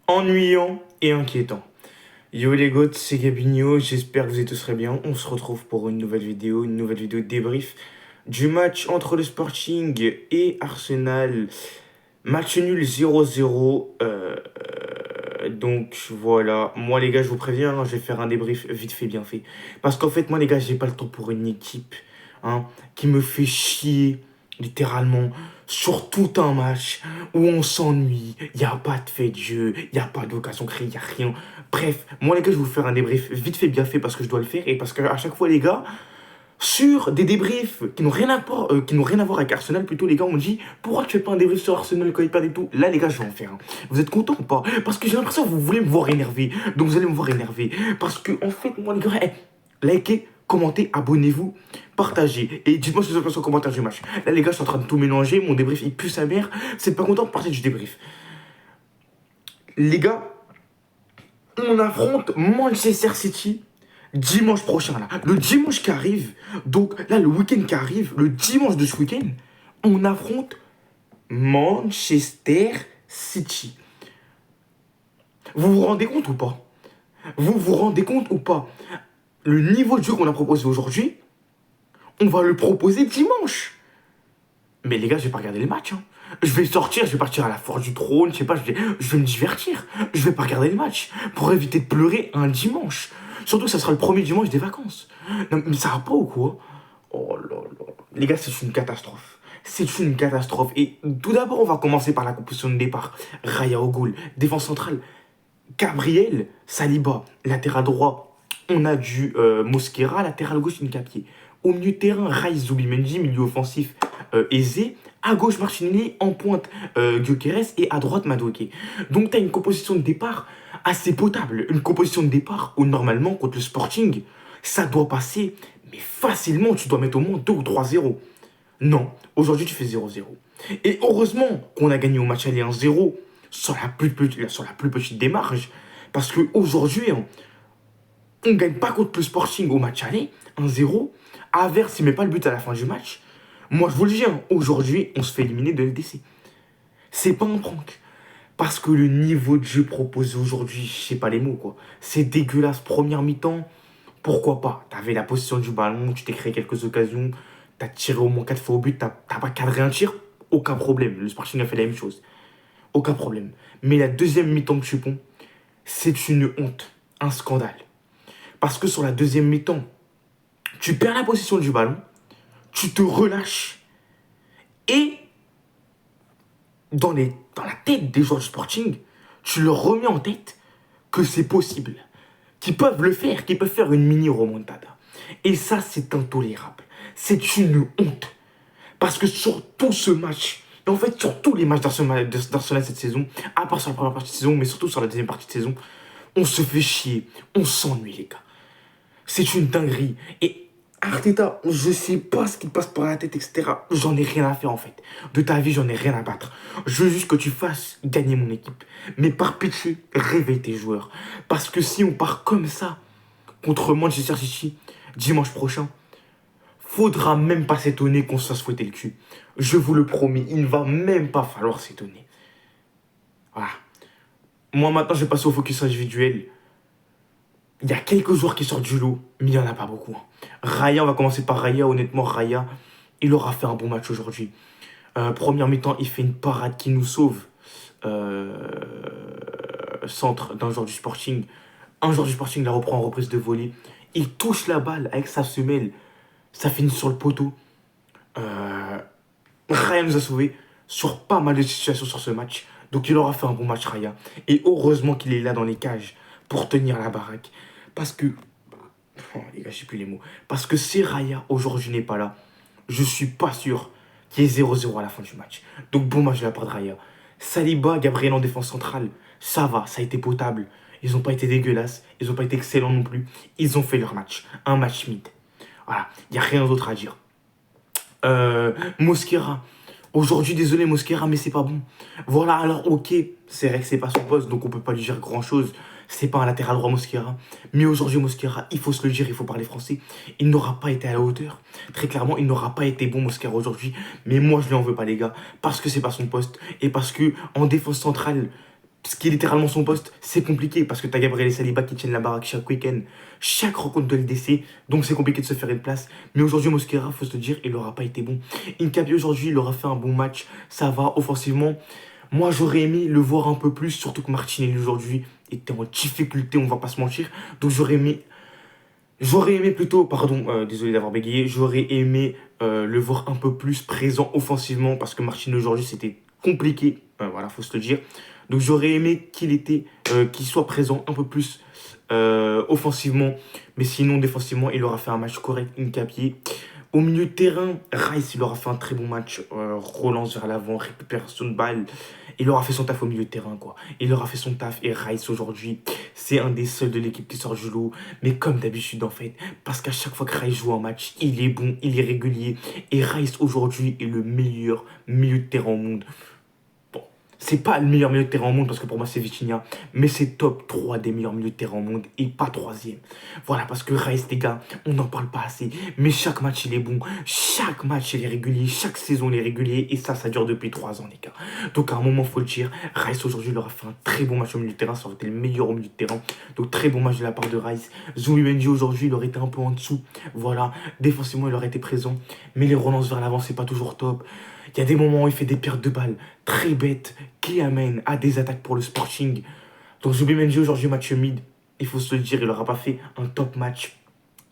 ennuyant et inquiétant. Yo les gars, c'est Gabinho, j'espère que vous êtes tous très bien. On se retrouve pour une nouvelle vidéo de débrief du match entre le Sporting et Arsenal. Match nul 0-0. Donc voilà, moi les gars, je vous préviens, je vais faire un débrief vite fait, bien fait. Parce qu'en fait, moi les gars, j'ai pas le temps pour une équipe qui me fait chier, littéralement, sur tout un match où on s'ennuie, il n'y a pas de fait de jeu, il n'y a pas d'occasion créée, il n'y a rien. Bref, moi les gars, je vais vous faire un débrief vite fait, bien fait, parce que je dois le faire et parce qu'à chaque fois, les gars, sur des débriefs qui n'ont rien à voir, avec Arsenal, plutôt les gars on me dit pourquoi tu fais pas un débrief sur Arsenal quand ils perdent et tout. Là les gars, je vais en faire un. Vous êtes contents ou pas? Parce que j'ai l'impression que vous voulez me voir énervé, donc vous allez me voir énervé. Parce que en fait, moi les gars, likez, commentez, abonnez-vous, partagez et dites-moi ce que vous en pensez en commentaire du match. Là les gars, je suis en train de tout mélanger, mon débrief il pue sa mère. C'est pas content de partir du débrief. Les gars, on affronte Manchester City dimanche prochain, là. Le dimanche qui arrive, donc là, le week-end qui arrive, le dimanche de ce week-end, on affronte Manchester City. Vous vous rendez compte ou pas? Vous vous rendez compte ou pas? Le niveau de jeu qu'on a proposé aujourd'hui, on va le proposer dimanche. Mais les gars, je vais pas regarder les matchs. Je vais sortir, je vais partir à la Forge du Trône, je sais pas, je vais me divertir. Je vais pas regarder les matchs pour éviter de pleurer un dimanche. Surtout que ça sera le premier dimanche des vacances. Non, mais ça va pas ou quoi? Oh là là. Les gars, c'est une catastrophe. C'est une catastrophe. Et tout d'abord, on va commencer par la composition de départ. Raya au goal, défense centrale. Gabriel, Saliba, latéral droit. On a du Mosquera, latéral gauche, Nkapié. Au milieu de terrain, Raïs Zubimendi, milieu offensif aisé. À gauche, Martinelli, en pointe, Gyökeres et à droite, Madueke. Donc, tu as une composition de départ assez potable. Une composition de départ où, normalement, contre le Sporting, ça doit passer, mais facilement, tu dois mettre au moins 2 ou 3-0. Non, aujourd'hui, tu fais 0-0. Et heureusement qu'on a gagné au match aller 1-0 sur la plus petite des marges. Parce qu'aujourd'hui, on ne gagne pas contre le Sporting au match aller, 1-0. Aver, s'il ne met pas le but à la fin du match, moi je vous le dis, aujourd'hui, on se fait éliminer de LDC. C'est pas un prank. Parce que le niveau de jeu proposé aujourd'hui, je sais pas les mots quoi. C'est dégueulasse. Première mi-temps, pourquoi pas? T'avais la position du ballon, tu t'es créé quelques occasions, t'as tiré au moins 4 fois au but, t'as pas cadré un tir, aucun problème. Le Sporting a fait la même chose. Aucun problème. Mais la deuxième mi-temps de Chupon, c'est une honte, un scandale. Parce que sur la deuxième mi-temps, tu perds la possession du ballon, tu te relâches et dans la tête des joueurs du Sporting, tu leur remets en tête que c'est possible, qu'ils peuvent le faire, qu'ils peuvent faire une mini remontada. Et ça, c'est intolérable. C'est une honte. Parce que sur tout ce match, et en fait sur tous les matchs d'Arsenal cette saison, à part sur la première partie de saison, mais surtout sur la deuxième partie de saison, on se fait chier, on s'ennuie les gars. C'est une dinguerie. Et Arteta, je sais pas ce qui passe par la tête, etc. J'en ai rien à faire en fait. De ta vie, j'en ai rien à battre. Je veux juste que tu fasses gagner mon équipe. Mais par pitié, réveille tes joueurs. Parce que si on part comme ça contre Manchester City dimanche prochain, faudra même pas s'étonner qu'on se fasse fouetter le cul. Je vous le promets, il ne va même pas falloir s'étonner. Voilà. Moi maintenant, je vais passer au focus individuel. Il y a quelques joueurs qui sortent du lot, mais il n'y en a pas beaucoup. Raya, on va commencer par Raya. Honnêtement, Raya, il aura fait un bon match aujourd'hui. Première mi-temps, il fait une parade qui nous sauve. Centre d'un joueur du Sporting. Un joueur du Sporting la reprend en reprise de volée. Il touche la balle avec sa semelle. Ça finit sur le poteau. Raya nous a sauvés sur pas mal de situations sur ce match. Donc il aura fait un bon match, Raya. Et heureusement qu'il est là dans les cages pour tenir la baraque. Parce que... Oh, les gars, je sais plus les mots. Parce que si Raya aujourd'hui n'est pas là, je suis pas sûr qu'il y ait 0-0 à la fin du match. Donc bon match de la part de Raya. Saliba, Gabriel en défense centrale, ça va, ça a été potable. Ils n'ont pas été dégueulasses, ils n'ont pas été excellents non plus. Ils ont fait leur match. Un match mid. Voilà, il n'y a rien d'autre à dire. Mosquera. Aujourd'hui, désolé Mosquera, mais c'est pas bon. Voilà, alors ok, c'est vrai que c'est pas son poste, donc on peut pas lui dire grand chose. C'est pas un latéral droit Mosquera. Mais aujourd'hui, Mosquera, il faut se le dire, il faut parler français. Il n'aura pas été à la hauteur. Très clairement, il n'aura pas été bon Mosquera aujourd'hui. Mais moi, je lui en veux pas, les gars. Parce que c'est pas son poste. Et parce que en défense centrale, ce qui est littéralement son poste, c'est compliqué parce que tu as Gabriel Saliba qui tiennent la baraque chaque week-end, chaque rencontre de LDC, donc c'est compliqué de se faire une place. Mais aujourd'hui, Mosquera, faut se le dire, il n'aura pas été bon. Incapié aujourd'hui, il aura fait un bon match, ça va offensivement. Moi, j'aurais aimé le voir un peu plus, surtout que Martinelli aujourd'hui était en difficulté, on va pas se mentir. Donc j'aurais aimé plutôt, pardon, désolé d'avoir bégayé, j'aurais aimé le voir un peu plus présent offensivement parce que Martinelli aujourd'hui c'était compliqué, voilà, faut se le dire. Donc j'aurais aimé qu'il soit présent un peu plus offensivement, mais sinon défensivement il aura fait un match correct, Incapié. Au milieu de terrain, Rice, il aura fait un très bon match. Relance vers l'avant, récupération de balle. Il aura fait son taf au milieu de terrain, quoi. Il aura fait son taf. Et Rice, aujourd'hui, c'est un des seuls de l'équipe qui sort du lot. Mais comme d'habitude, en fait, parce qu'à chaque fois que Rice joue un match, il est bon, il est régulier. Et Rice, aujourd'hui, est le meilleur milieu de terrain au monde. Bon, c'est pas le meilleur milieu de terrain au monde parce que pour moi c'est Vitinha, mais c'est top 3 des meilleurs milieux de terrain au monde et pas troisième. Voilà, parce que Rice, les gars, on n'en parle pas assez, mais chaque match il est bon, chaque match il est régulier, chaque saison il est régulier et ça dure depuis 3 ans, les gars. Donc à un moment, faut le dire, Rice aujourd'hui il aura fait un très bon match au milieu de terrain, ça aurait été le meilleur au milieu de terrain. Donc très bon match de la part de Rice. Zubimendi aujourd'hui il aurait été un peu en dessous, voilà, défensivement il aurait été présent, mais les relances vers l'avant c'est pas toujours top. Il y a des moments où il fait des pertes de balles très bêtes qui amènent à des attaques pour le Sporting. Donc Zubimendi aujourd'hui match mid, il faut se le dire, il n'aura pas fait un top match.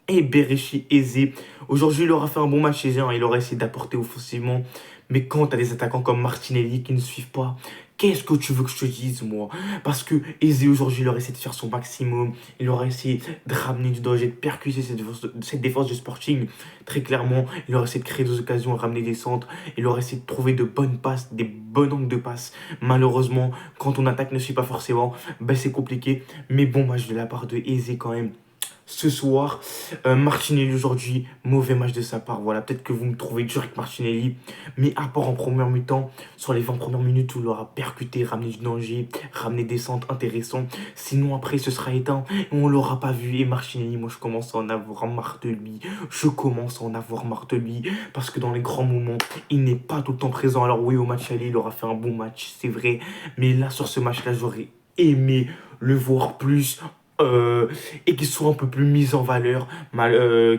Et Berechi aisé. Aujourd'hui, il aura fait un bon match chez eux, hein. Il aura essayé d'apporter offensivement. Mais quand tu as des attaquants comme Martinelli qui ne suivent pas, qu'est-ce que tu veux que je te dise, moi? Parce que Eze, aujourd'hui, il aura essayé de faire son maximum. Il aura essayé de ramener du danger, de percuter cette défense de Sporting. Très clairement, il aura essayé de créer des occasions, ramener des centres. Il aura essayé de trouver de bonnes passes, des bons angles de passes. Malheureusement, quand ton attaque ne suit pas forcément, ben c'est compliqué. Mais bon match de la part de Eze quand même ce soir. Martinelli aujourd'hui, mauvais match de sa part. Voilà, peut-être que vous me trouvez dur avec Martinelli, mais à part en première mi-temps, sur les 20 premières minutes où il aura percuté, ramené du danger, ramené des centres intéressants. Sinon, après, ce sera éteint et on l'aura pas vu. Et Martinelli, moi, je commence à en avoir marre de lui. Je commence à en avoir marre de lui parce que dans les grands moments, il n'est pas tout le temps présent. Alors, oui, au match aller, il aura fait un bon match, c'est vrai, mais là, sur ce match-là, j'aurais aimé le voir plus et qui sont un peu plus mis en valeur,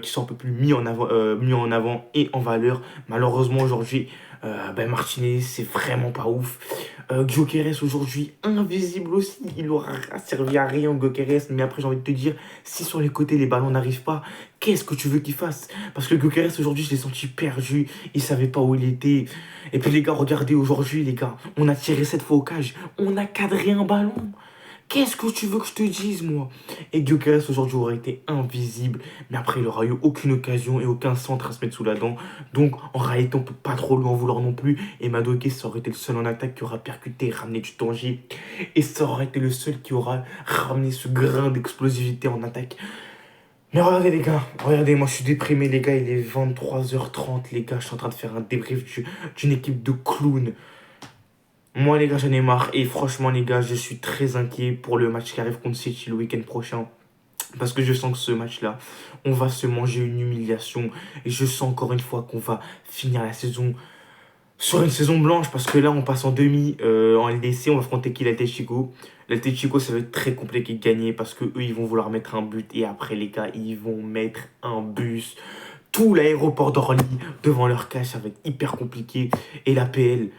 qui sont un peu plus mis en avant et en valeur. Malheureusement aujourd'hui, ben Martinez c'est vraiment pas ouf. Gyökeres aujourd'hui invisible aussi, il aura servi à rien Gyökeres, mais après j'ai envie de te dire, si sur les côtés les ballons n'arrivent pas, qu'est-ce que tu veux qu'il fasse? Parce que Gyökeres aujourd'hui je l'ai senti perdu, il savait pas où il était. Et puis les gars, regardez aujourd'hui les gars, on a tiré 7 fois au cage, on a cadré un ballon. Qu'est-ce que tu veux que je te dise, moi? Et Gyökeres aujourd'hui aurait été invisible, mais après il n'aura eu aucune occasion et aucun centre à se mettre sous la dent. Donc en réalité, on peut pas trop lui en vouloir non plus. Et Madueke, ça aurait été le seul en attaque qui aura percuté, ramené du danger. Et ça aurait été le seul qui aura ramené ce grain d'explosivité en attaque. Mais regardez les gars, regardez, moi je suis déprimé les gars, il est 23h30 les gars, je suis en train de faire un débrief d'une équipe de clowns. Moi, les gars, j'en ai marre. Et franchement, les gars, je suis très inquiet pour le match qui arrive contre City le week-end prochain. Parce que je sens que ce match-là, on va se manger une humiliation. Et je sens encore une fois qu'on va finir la saison sur une saison blanche. Parce que là, on passe en demi en LDC. On va affronter qui? l'Atlético. L'Atlético, ça va être très compliqué de gagner. Parce que eux, ils vont vouloir mettre un but. Et après, les gars, ils vont mettre un bus. Tout l'aéroport d'Orly devant leur cage, ça va être hyper compliqué. Et l'APL.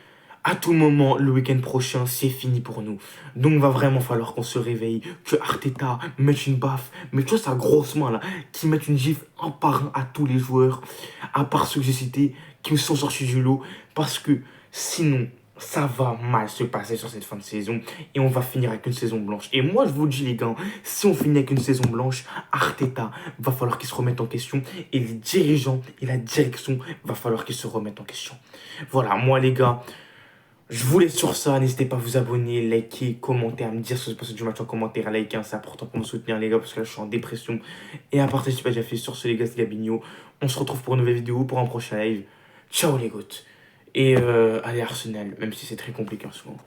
À tout moment, le week-end prochain, c'est fini pour nous. Donc, va vraiment falloir qu'on se réveille, que Arteta mette une baffe, mais tu vois sa grosse main là, qui mette une gifle un par un à tous les joueurs, à part ceux que j'ai cités, qui sont sortis du lot, parce que sinon, ça va mal se passer sur cette fin de saison et on va finir avec une saison blanche. Et moi, je vous le dis, les gars, si on finit avec une saison blanche, Arteta va falloir qu'il se remette en question et les dirigeants et la direction va falloir qu'ils se remettent en question. Voilà, moi, les gars. Je vous laisse sur ça, n'hésitez pas à vous abonner, liker, commenter, à me dire ce qui se passe du match en commentaire, à liker, hein, c'est important pour me soutenir les gars parce que là je suis en dépression. Et à partager, si pas déjà fait sur ce les gars, c'est Gabigno. On se retrouve pour une nouvelle vidéo, pour un prochain live. Ciao les gouttes. Et allez Arsenal, même si c'est très compliqué en ce moment.